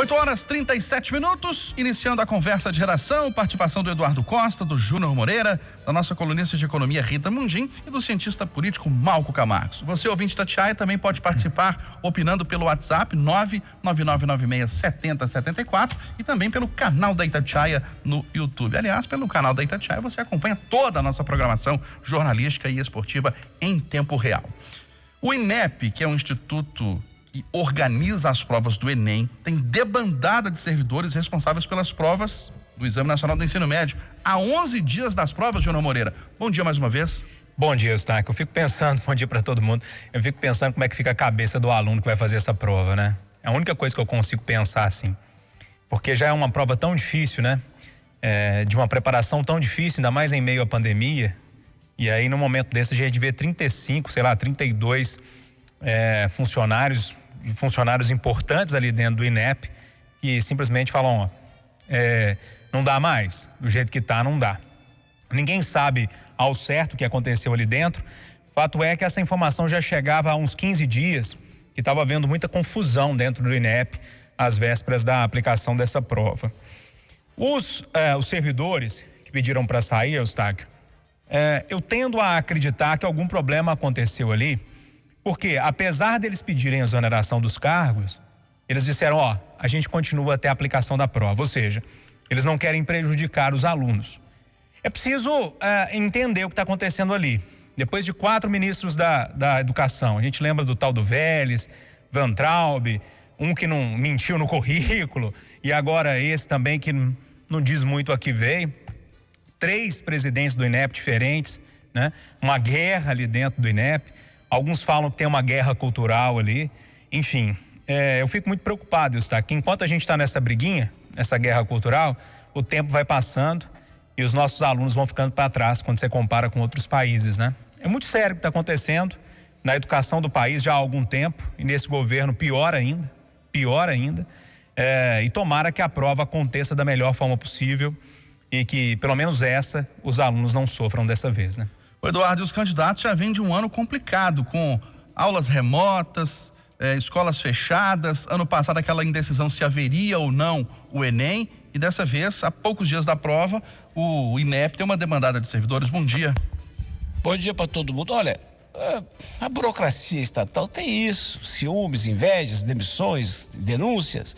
8h37, iniciando a conversa de redação, participação do Eduardo Costa, do Júnior Moreira, da nossa colunista de economia Rita Mundim e do cientista político Malco Camargo. Você, ouvinte da Itatiaia, também pode participar opinando pelo WhatsApp 999967074 e também pelo canal da Itatiaia no YouTube. Aliás, pelo canal da Itatiaia você acompanha toda a nossa programação jornalística e esportiva em tempo real. O INEP, que é um instituto que organiza as provas do Enem, tem debandada de servidores responsáveis pelas provas do Exame Nacional do Ensino Médio. Há 11 dias das provas, Júnior Moreira. Bom dia mais uma vez. Bom dia, Eustáquio. Eu fico pensando, bom dia para todo mundo, eu fico pensando como é que fica a cabeça do aluno que vai fazer essa prova, né? É a única coisa que eu consigo pensar assim. Porque já é uma prova tão difícil, né? De uma preparação tão difícil, ainda mais em meio à pandemia. E aí, no momento desse, a gente vê 32 funcionários importantes ali dentro do INEP que simplesmente falam, não dá mais, do jeito que tá, não dá. Ninguém sabe ao certo o que aconteceu ali dentro. Fato é que essa informação já chegava há uns 15 dias, que estava havendo muita confusão dentro do INEP às vésperas da aplicação dessa prova. Os servidores que pediram para sair, Eustáquio, eu tendo a acreditar que algum problema aconteceu ali, porque apesar deles pedirem a exoneração dos cargos, eles disseram, a gente continua até a aplicação da prova, ou seja, eles não querem prejudicar os alunos. É preciso entender o que está acontecendo ali. Depois de 4 ministros da educação, a gente lembra do tal do Vélez, Van Traub, um que não mentiu no currículo, e agora esse também que não diz muito a que veio. 3 presidentes do INEP diferentes, né? Uma guerra ali dentro do INEP. Alguns falam que tem uma guerra cultural ali. Enfim, eu fico muito preocupado, Eustáquio, que enquanto a gente está nessa briguinha, nessa guerra cultural, o tempo vai passando e os nossos alunos vão ficando para trás quando você compara com outros países, né? É muito sério o que está acontecendo na educação do país já há algum tempo, e nesse governo pior ainda. E tomara que a prova aconteça da melhor forma possível e que, pelo menos os alunos não sofram dessa vez, né? O Eduardo, e os candidatos já vêm de um ano complicado, com aulas remotas, escolas fechadas. Ano passado, aquela indecisão se haveria ou não o Enem. E dessa vez, há poucos dias da prova, o INEP tem uma demandada de servidores. Bom dia. Bom dia para todo mundo. Olha, a burocracia estatal tem isso: ciúmes, invejas, demissões, denúncias.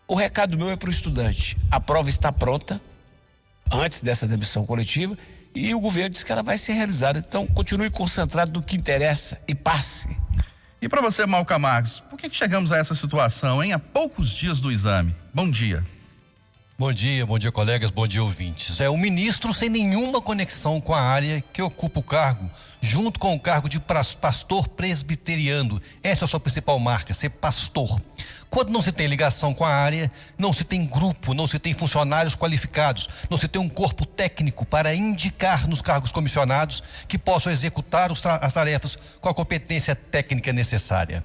O recado meu é para o estudante: a prova está pronta antes dessa demissão coletiva. E o governo diz que ela vai ser realizada. Então, continue concentrado no que interessa e passe. E para você, Malco Camargo, por que chegamos a essa situação, hein? Há poucos dias do exame. Bom dia. Bom dia, colegas, bom dia, ouvintes. É um ministro sem nenhuma conexão com a área que ocupa o cargo, junto com o cargo de pastor presbiteriano. Essa é a sua principal marca, ser pastor. Quando não se tem ligação com a área, não se tem grupo, não se tem funcionários qualificados, não se tem um corpo técnico para indicar nos cargos comissionados que possam executar as tarefas com a competência técnica necessária.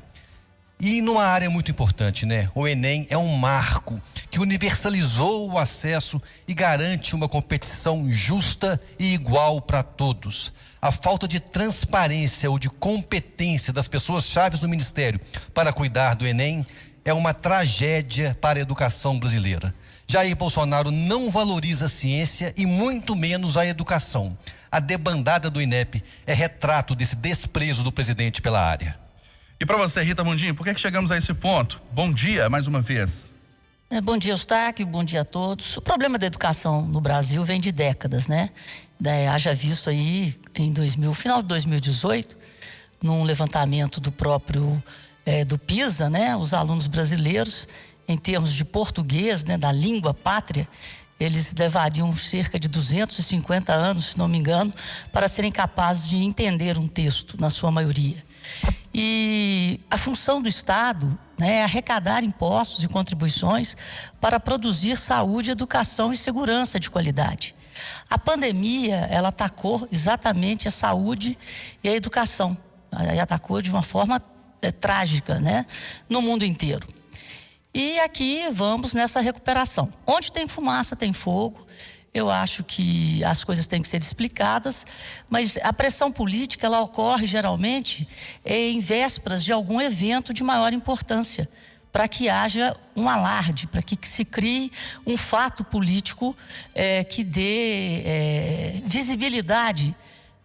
E numa área muito importante, né? O Enem é um marco que universalizou o acesso e garante uma competição justa e igual para todos. A falta de transparência ou de competência das pessoas-chave do Ministério para cuidar do Enem é uma tragédia para a educação brasileira. Jair Bolsonaro não valoriza a ciência e muito menos a educação. A debandada do INEP é retrato desse desprezo do presidente pela área. E para você, Rita Mundim, por que chegamos a esse ponto? Bom dia, mais uma vez. Bom dia, Eustáquio, bom dia a todos. O problema da educação no Brasil vem de décadas, né? Haja visto aí final de 2018, num levantamento do próprio do PISA, né? Os alunos brasileiros, em termos de português, né, da língua pátria, eles levariam cerca de 250 anos, se não me engano, para serem capazes de entender um texto, na sua maioria. E a função do Estado, né, é arrecadar impostos e contribuições para produzir saúde, educação e segurança de qualidade. A pandemia, ela atacou exatamente a saúde e a educação. Ela atacou de uma forma trágica, né, no mundo inteiro. E aqui vamos nessa recuperação. Onde tem fumaça, tem fogo. Eu acho que as coisas têm que ser explicadas, mas a pressão política, ela ocorre geralmente em vésperas de algum evento de maior importância, para que haja um alarde, para que se crie um fato político que dê visibilidade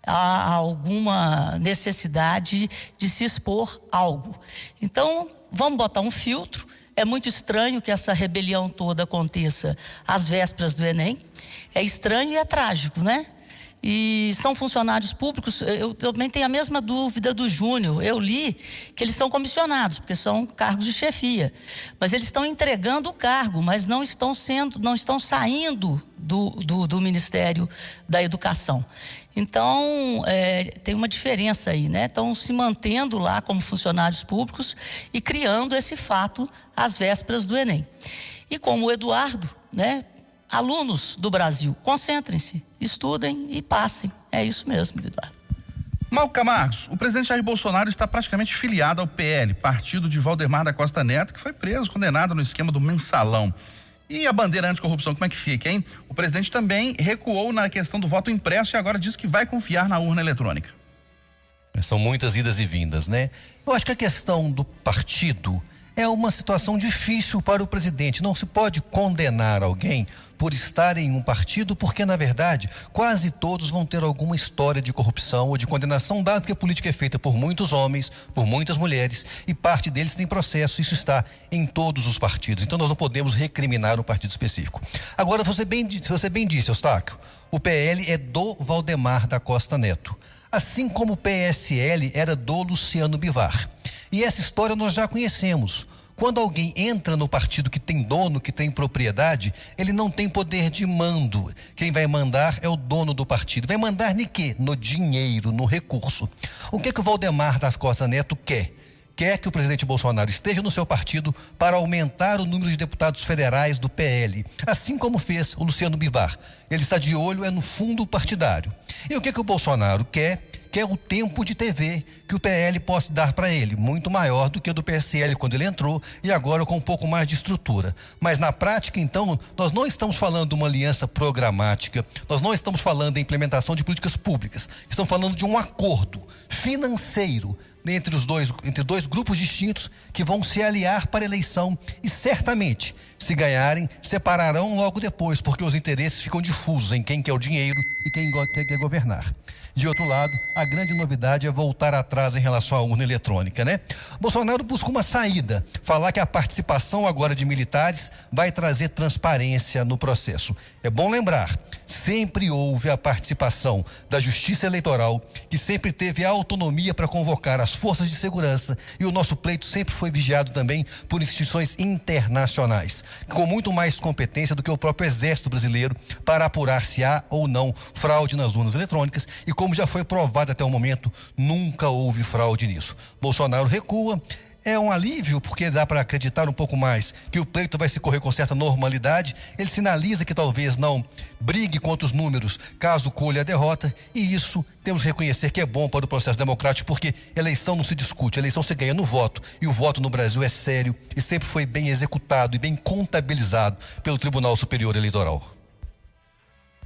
a alguma necessidade de se expor algo. Então, vamos botar um filtro. É muito estranho que essa rebelião toda aconteça às vésperas do Enem. É estranho e é trágico, né? E são funcionários públicos. Eu também tenho a mesma dúvida do Júnior. Eu li que eles são comissionados, porque são cargos de chefia. Mas eles estão entregando o cargo, mas não estão saindo do Ministério da Educação. Então, tem uma diferença aí, né? Estão se mantendo lá como funcionários públicos e criando esse fato às vésperas do Enem. E como o Eduardo, né? Alunos do Brasil, concentrem-se, estudem e passem. É isso mesmo, Eduardo. Mauro Camargos, o presidente Jair Bolsonaro está praticamente filiado ao PL, partido de Valdemar da Costa Neto, que foi preso, condenado no esquema do mensalão. E a bandeira anticorrupção, como é que fica, hein? O presidente também recuou na questão do voto impresso e agora diz que vai confiar na urna eletrônica. São muitas idas e vindas, né? Eu acho que a questão do partido é uma situação difícil para o presidente. Não se pode condenar alguém por estar em um partido, porque, na verdade, quase todos vão ter alguma história de corrupção ou de condenação, dado que a política é feita por muitos homens, por muitas mulheres, e parte deles tem processo. Isso está em todos os partidos. Então, nós não podemos recriminar um partido específico. Agora, você bem disse, Eustáquio, o PL é do Valdemar da Costa Neto, assim como o PSL era do Luciano Bivar. E essa história nós já conhecemos. Quando alguém entra no partido que tem dono, que tem propriedade, ele não tem poder de mando. Quem vai mandar é o dono do partido. Vai mandar em quê? No dinheiro, no recurso. O que o Valdemar da Costa Neto quer? Quer que o presidente Bolsonaro esteja no seu partido para aumentar o número de deputados federais do PL, assim como fez o Luciano Bivar. Ele está de olho no fundo partidário. E o que o Bolsonaro quer? Quer o tempo de TV que o PL possa dar para ele, muito maior do que o do PSL quando ele entrou e agora com um pouco mais de estrutura. Mas na prática, então, nós não estamos falando de uma aliança programática, nós não estamos falando da implementação de políticas públicas, estamos falando de um acordo financeiro entre dois grupos distintos que vão se aliar para a eleição e certamente, se ganharem, separarão logo depois, porque os interesses ficam difusos em quem quer o dinheiro e quem quer governar. De outro lado, a grande novidade é voltar atrás em relação à urna eletrônica, né? Bolsonaro busca uma saída, falar que a participação agora de militares vai trazer transparência no processo. É bom lembrar, sempre houve a participação da Justiça Eleitoral, que sempre teve a autonomia para convocar as forças de segurança, e o nosso pleito sempre foi vigiado também por instituições internacionais, com muito mais competência do que o próprio Exército Brasileiro para apurar se há ou não fraude nas urnas eletrônicas, e como já foi provado até o momento, nunca houve fraude nisso. Bolsonaro recua. É um alívio, porque dá para acreditar um pouco mais que o pleito vai se correr com certa normalidade. Ele sinaliza que talvez não brigue contra os números caso colha a derrota, e isso temos que reconhecer que é bom para o processo democrático, porque eleição não se discute, eleição se ganha no voto, e o voto no Brasil é sério e sempre foi bem executado e bem contabilizado pelo Tribunal Superior Eleitoral.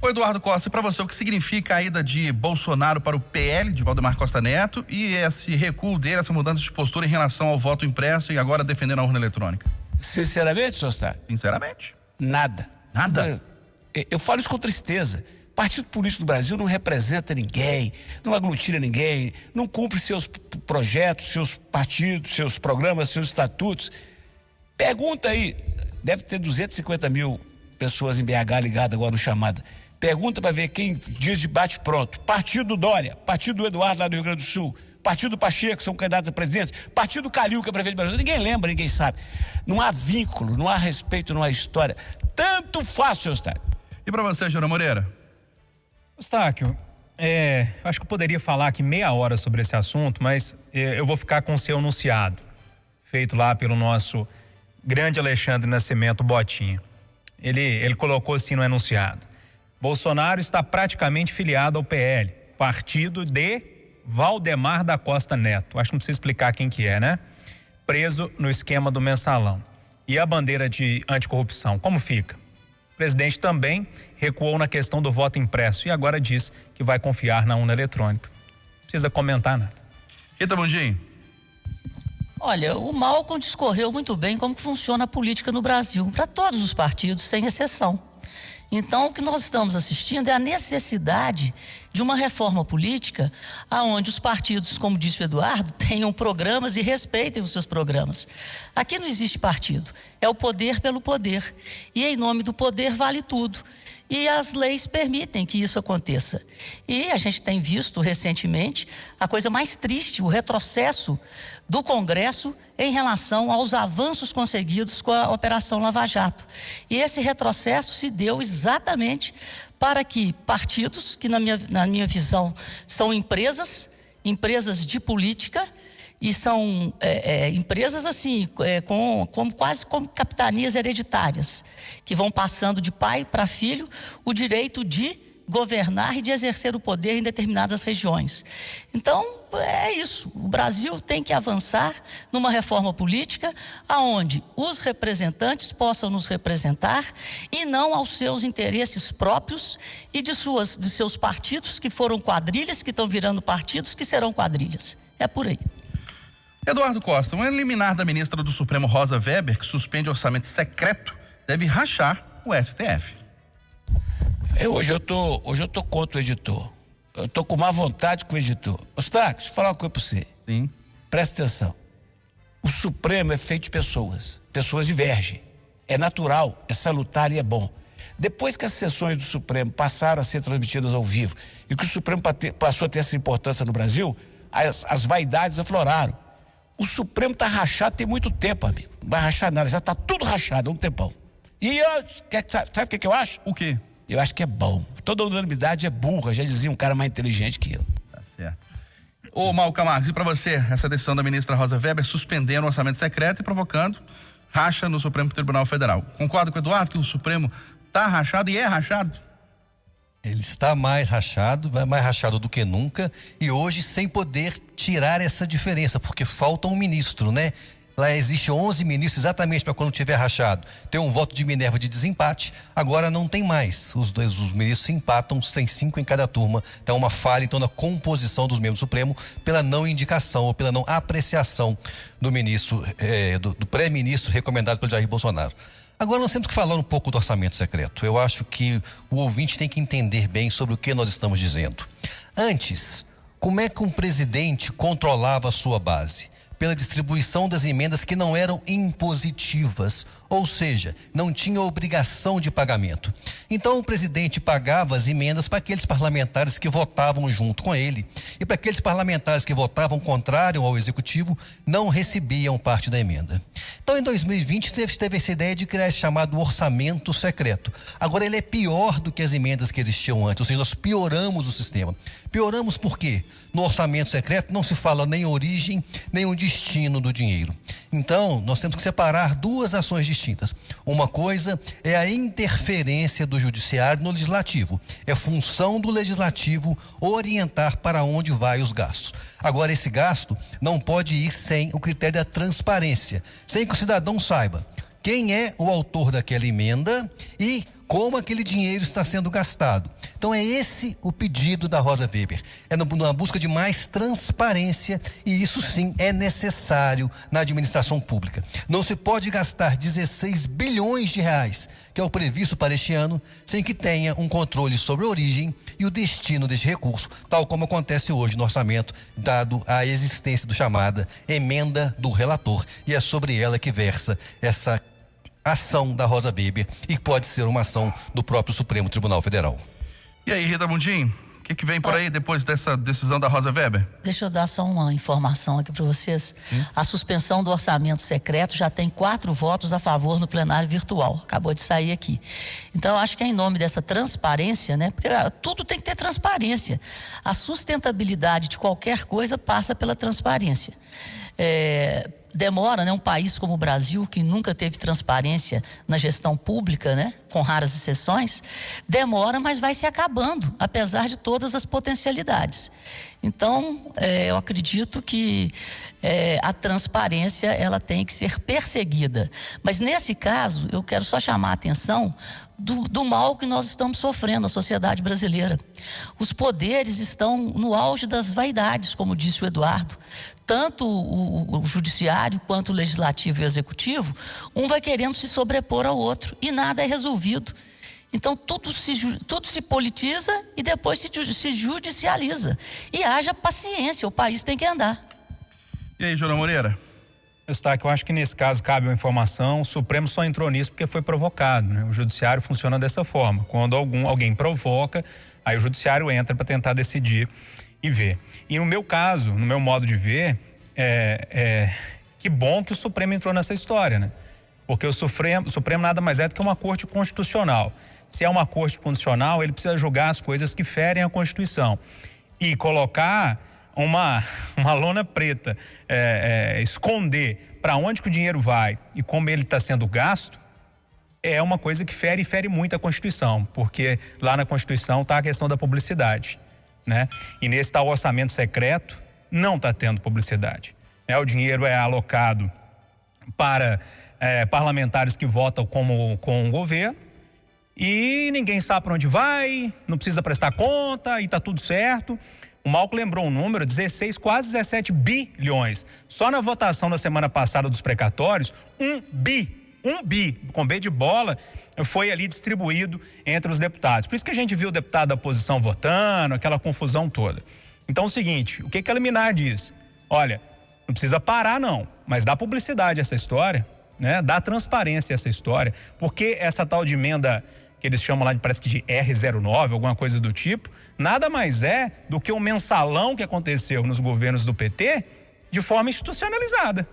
Ô Eduardo Costa, e para você, o que significa a ida de Bolsonaro para o PL, de Valdemar Costa Neto, e esse recuo dele, essa mudança de postura em relação ao voto impresso e agora defendendo a urna eletrônica? Sinceramente, senhor Star? Sinceramente? Nada. Nada? Eu falo isso com tristeza. Partido político do Brasil não representa ninguém, não aglutina ninguém, não cumpre seus projetos, seus partidos, seus programas, seus estatutos. Pergunta aí, deve ter 250 mil pessoas em BH ligadas agora no chamada. Pergunta para ver quem diz de bate-pronto. Partido do Dória, partido do Eduardo lá do Rio Grande do Sul, partido do Pacheco, que são candidatos a presidente, partido do Calil, que é prefeito de Brasília. Ninguém lembra, ninguém sabe. Não há vínculo, não há respeito, não há história. Tanto faz, seu Eustáquio. E para você, Júnior Moreira? Eustáquio, acho que eu poderia falar aqui meia hora sobre esse assunto, mas eu vou ficar com o seu enunciado, feito lá pelo nosso grande Alexandre Nascimento Botinha. Ele colocou assim no enunciado: Bolsonaro está praticamente filiado ao PL, partido de Valdemar da Costa Neto. Acho que não precisa explicar quem que é, né? Preso no esquema do mensalão. E a bandeira de anticorrupção, como fica? O presidente também recuou na questão do voto impresso e agora diz que vai confiar na urna eletrônica. Não precisa comentar nada. Rita Mundim. Olha, o Malcolm discorreu muito bem como que funciona a política no Brasil, para todos os partidos, sem exceção. Então, o que nós estamos assistindo é a necessidade de uma reforma política onde os partidos, como disse o Eduardo, tenham programas e respeitem os seus programas. Aqui não existe partido, é o poder pelo poder. E em nome do poder vale tudo. E as leis permitem que isso aconteça. E a gente tem visto recentemente a coisa mais triste, o retrocesso do Congresso em relação aos avanços conseguidos com a Operação Lava Jato. E esse retrocesso se deu exatamente para que partidos, que na minha visão são empresas de política, e são empresas assim, quase como capitanias hereditárias, que vão passando de pai para filho o direito de governar e de exercer o poder em determinadas regiões. Então, é isso. O Brasil tem que avançar numa reforma política onde os representantes possam nos representar e não aos seus interesses próprios e de seus partidos que foram quadrilhas, que estão virando partidos que serão quadrilhas. É por aí. Eduardo Costa, um liminar da ministra do Supremo Rosa Weber, que suspende orçamento secreto, deve rachar o STF. Hoje eu tô contra o editor. Eu tô com má vontade com o editor. Eustáquio, deixa eu falar uma coisa pra você. Sim. Presta atenção. O Supremo é feito de pessoas. Pessoas divergem. É natural, é salutar e é bom. Depois que as sessões do Supremo passaram a ser transmitidas ao vivo e que o Supremo passou a ter essa importância no Brasil, as vaidades afloraram. O Supremo tá rachado tem muito tempo, amigo. Não vai rachar nada, já tá tudo rachado há um tempão. E sabe o que eu acho? O quê? Eu acho que é bom. Toda unanimidade é burra, já dizia um cara mais inteligente que eu. Tá certo. Ô, Malcolm Marques, e pra você, essa decisão da ministra Rosa Weber suspendendo o orçamento secreto e provocando racha no Supremo Tribunal Federal. Concorda com o Eduardo que o Supremo tá rachado e é rachado? Ele está mais rachado do que nunca, e hoje sem poder tirar essa diferença, porque falta um ministro, né? Lá existe 11 ministros exatamente para quando tiver rachado. Tem um voto de Minerva de desempate, agora não tem mais. Os ministros se empatam, tem 5 em cada turma. Então uma falha então na composição dos membros do Supremo pela não indicação ou pela não apreciação do ministro, do pré-ministro recomendado pelo Jair Bolsonaro. Agora nós temos que falar um pouco do orçamento secreto. Eu acho que o ouvinte tem que entender bem sobre o que nós estamos dizendo. Antes, como é que um presidente controlava a sua base? Pela distribuição das emendas que não eram impositivas, ou seja, não tinha obrigação de pagamento. Então o presidente pagava as emendas para aqueles parlamentares que votavam junto com ele, e para aqueles parlamentares que votavam contrário ao executivo não recebiam parte da emenda. Então em 2020 teve essa ideia de criar esse chamado orçamento secreto. Agora ele é pior do que as emendas que existiam antes, ou seja, nós pioramos o sistema. Pioramos por quê? No orçamento secreto não se fala nem origem, nem o destino do dinheiro. Então, nós temos que separar duas ações distintas. Uma coisa é a interferência do judiciário no legislativo. É função do legislativo orientar para onde vai os gastos. Agora, esse gasto não pode ir sem o critério da transparência, sem que o cidadão saiba quem é o autor daquela emenda e como aquele dinheiro está sendo gastado. Então é esse o pedido da Rosa Weber, é na busca de mais transparência, e isso sim é necessário na administração pública. Não se pode gastar 16 bilhões de reais, que é o previsto para este ano, sem que tenha um controle sobre a origem e o destino deste recurso, tal como acontece hoje no orçamento, dado a existência do chamada emenda do relator, e é sobre ela que versa essa ação da Rosa Weber, e pode ser uma ação do próprio Supremo Tribunal Federal. E aí, Rita Mundim, o que vem por aí depois dessa decisão da Rosa Weber? Deixa eu dar só uma informação aqui para vocês. A suspensão do orçamento secreto já tem 4 votos a favor no plenário virtual. Acabou de sair aqui. Então, eu acho que é em nome dessa transparência, né? Porque tudo tem que ter transparência. A sustentabilidade de qualquer coisa passa pela transparência. Demora, né? Um país como o Brasil, que nunca teve transparência na gestão pública, né? Com raras exceções, demora, mas vai se acabando, apesar de todas as potencialidades. Então, eu acredito que a transparência ela tem que ser perseguida. Mas nesse caso, eu quero só chamar a atenção do mal que nós estamos sofrendo, a sociedade brasileira. Os poderes estão no auge das vaidades, como disse o Eduardo. Tanto o judiciário quanto o legislativo e o executivo, um vai querendo se sobrepor ao outro e nada é resolvido. Então tudo se politiza e depois se judicializa. E haja paciência, o país tem que andar. E aí, Jornal Moreira? Eustáquio, eu acho que nesse caso cabe uma informação. O Supremo só entrou nisso porque foi provocado, né? O judiciário funciona dessa forma. Quando alguém provoca, aí o judiciário entra para tentar decidir e ver. E no meu caso, no meu modo de ver, que bom que o Supremo entrou nessa história, né? Porque o Supremo nada mais é do que uma corte constitucional. Se é uma corte constitucional, ele precisa julgar as coisas que ferem a Constituição. E colocar uma lona preta, esconder para onde que o dinheiro vai e como ele está sendo gasto, é uma coisa que fere muito a Constituição, porque lá na Constituição está a questão da publicidade, né? E nesse tal orçamento secreto não está tendo publicidade, né? O dinheiro é alocado para parlamentares que votam com o governo e ninguém sabe para onde vai, não precisa prestar conta e está tudo certo. O Malco lembrou um número, 16, quase 17 bilhões. Só na votação da semana passada dos precatórios, 1 bi, com B de bola, foi ali distribuído entre os deputados. Por isso que a gente viu o deputado da oposição votando, aquela confusão toda. Então é o seguinte, o que a liminar diz? Olha, não precisa parar não, mas dá publicidade a essa história, né? Dá transparência a essa história, porque essa tal de emenda que eles chamam lá de, parece que de R09, alguma coisa do tipo, nada mais é do que um mensalão que aconteceu nos governos do PT de forma institucionalizada.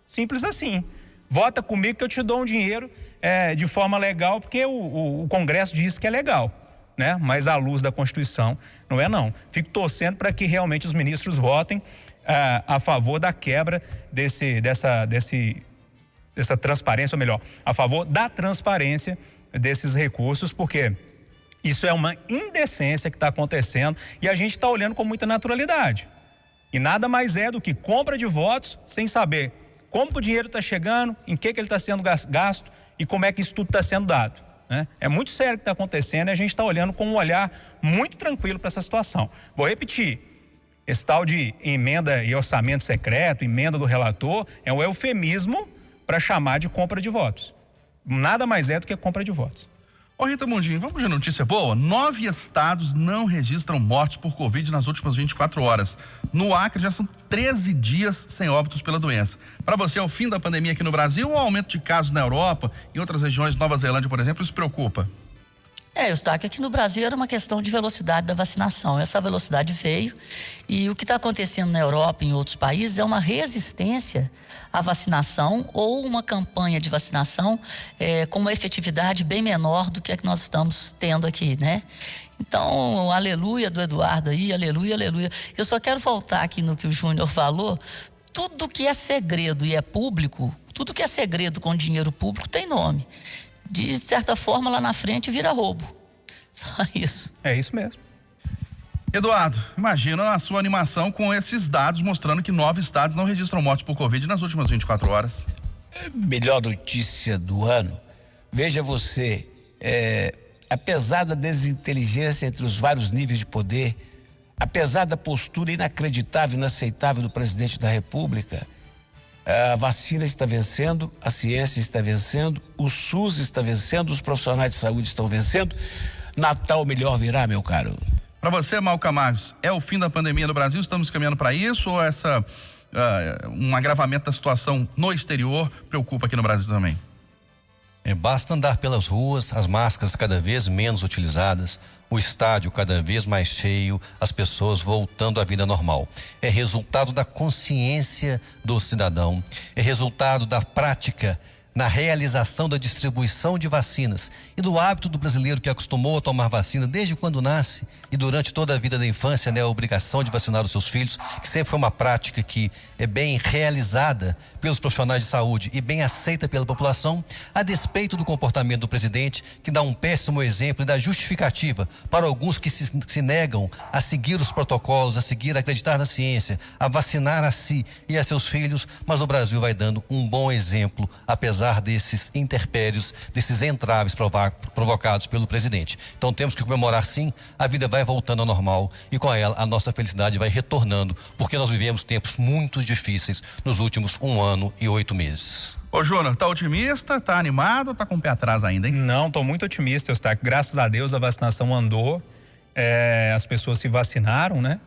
Simples assim. Vota comigo que eu te dou um dinheiro de forma legal, porque o Congresso diz que é legal, né? Mas à luz da Constituição, não é não. Fico torcendo para que realmente os ministros votem a favor da quebra dessa transparência, ou melhor, a favor da transparência desses recursos, porque isso é uma indecência que está acontecendo e a gente está olhando com muita naturalidade. E nada mais é do que compra de votos sem saber como que o dinheiro está chegando, em que ele está sendo gasto e como é que isso tudo está sendo dado, né? É muito sério o que está acontecendo e a gente está olhando com um olhar muito tranquilo para essa situação. Vou repetir, esse tal de emenda e orçamento secreto, emenda do relator, é um eufemismo para chamar de compra de votos. Nada mais é do que compra de votos. Ô Rita Mundinho, vamos de notícia boa? 9 estados não registram mortes por Covid nas últimas 24 horas. No Acre já são 13 dias sem óbitos pela doença. Para você, é o fim da pandemia aqui no Brasil ou o aumento de casos na Europa e outras regiões, Nova Zelândia, por exemplo, isso preocupa? Eustáquio, aqui no Brasil era uma questão de velocidade da vacinação. Essa velocidade veio e o que está acontecendo na Europa e em outros países é uma resistência à vacinação ou uma campanha de vacinação com uma efetividade bem menor do que a que nós estamos tendo aqui, né? Então, aleluia do Eduardo aí, aleluia, aleluia. Eu só quero voltar aqui no que o Júnior falou. Tudo que é segredo e é público, tudo que é segredo com dinheiro público tem nome. De certa forma, lá na frente vira roubo. Só isso. É isso mesmo. Eduardo, imagina a sua animação com esses dados mostrando que 9 estados não registram mortes por Covid nas últimas 24 horas. Melhor notícia do ano. Veja você, apesar da desinteligência entre os vários níveis de poder, apesar da postura inacreditável, inaceitável do presidente da República, a vacina está vencendo, a ciência está vencendo, o SUS está vencendo, os profissionais de saúde estão vencendo. Natal melhor virá, meu caro. Para você, Malca Marques, é o fim da pandemia no Brasil? Estamos caminhando para isso ou um agravamento da situação no exterior preocupa aqui no Brasil também? Basta andar pelas ruas, as máscaras cada vez menos utilizadas, o estádio cada vez mais cheio, as pessoas voltando à vida normal. É resultado da consciência do cidadão, é resultado da prática na realização da distribuição de vacinas e do hábito do brasileiro que acostumou a tomar vacina desde quando nasce e durante toda a vida da infância, né, a obrigação de vacinar os seus filhos, que sempre foi uma prática que é bem realizada pelos profissionais de saúde e bem aceita pela população, a despeito do comportamento do presidente, que dá um péssimo exemplo e dá justificativa para alguns que se negam a seguir os protocolos, a seguir, a acreditar na ciência, a vacinar a si e a seus filhos, mas o Brasil vai dando um bom exemplo, apesar desses interpérios, desses entraves provocados pelo presidente. Então temos que comemorar sim, a vida vai voltando ao normal e com ela a nossa felicidade vai retornando, porque nós vivemos tempos muito difíceis nos últimos 1 ano e 8 meses. Ô, Júnior, tá otimista, tá animado ou tá com o pé atrás ainda, hein? Não, tô muito otimista, Eustáquio. Graças a Deus a vacinação andou, as pessoas se vacinaram, né?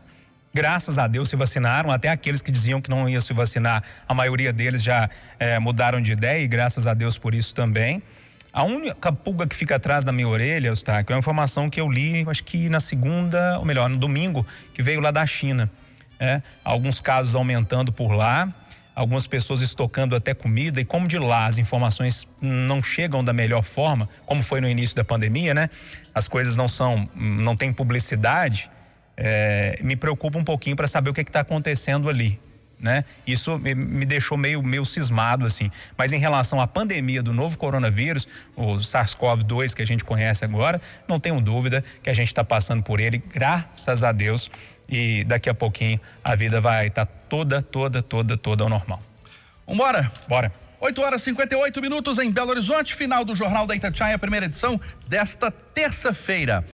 Graças a Deus se vacinaram, até aqueles que diziam que não iam se vacinar, a maioria deles já mudaram de ideia e graças a Deus por isso também. A única pulga que fica atrás da minha orelha, Eustáquio, é uma informação que eu li, acho que na segunda, ou melhor, no domingo, que veio lá da China. Alguns casos aumentando por lá, algumas pessoas estocando até comida, e como de lá as informações não chegam da melhor forma, como foi no início da pandemia, né? As coisas não tem publicidade, me preocupa um pouquinho para saber o que está acontecendo ali, né? Isso me deixou meio cismado, assim. Mas em relação à pandemia do novo coronavírus, o SARS-CoV-2 que a gente conhece agora, não tenho dúvida que a gente está passando por ele, graças a Deus, e daqui a pouquinho a vida vai estar toda ao normal. Vambora? Bora. 8h58 em Belo Horizonte, final do Jornal da Itatiaia, primeira edição desta terça-feira.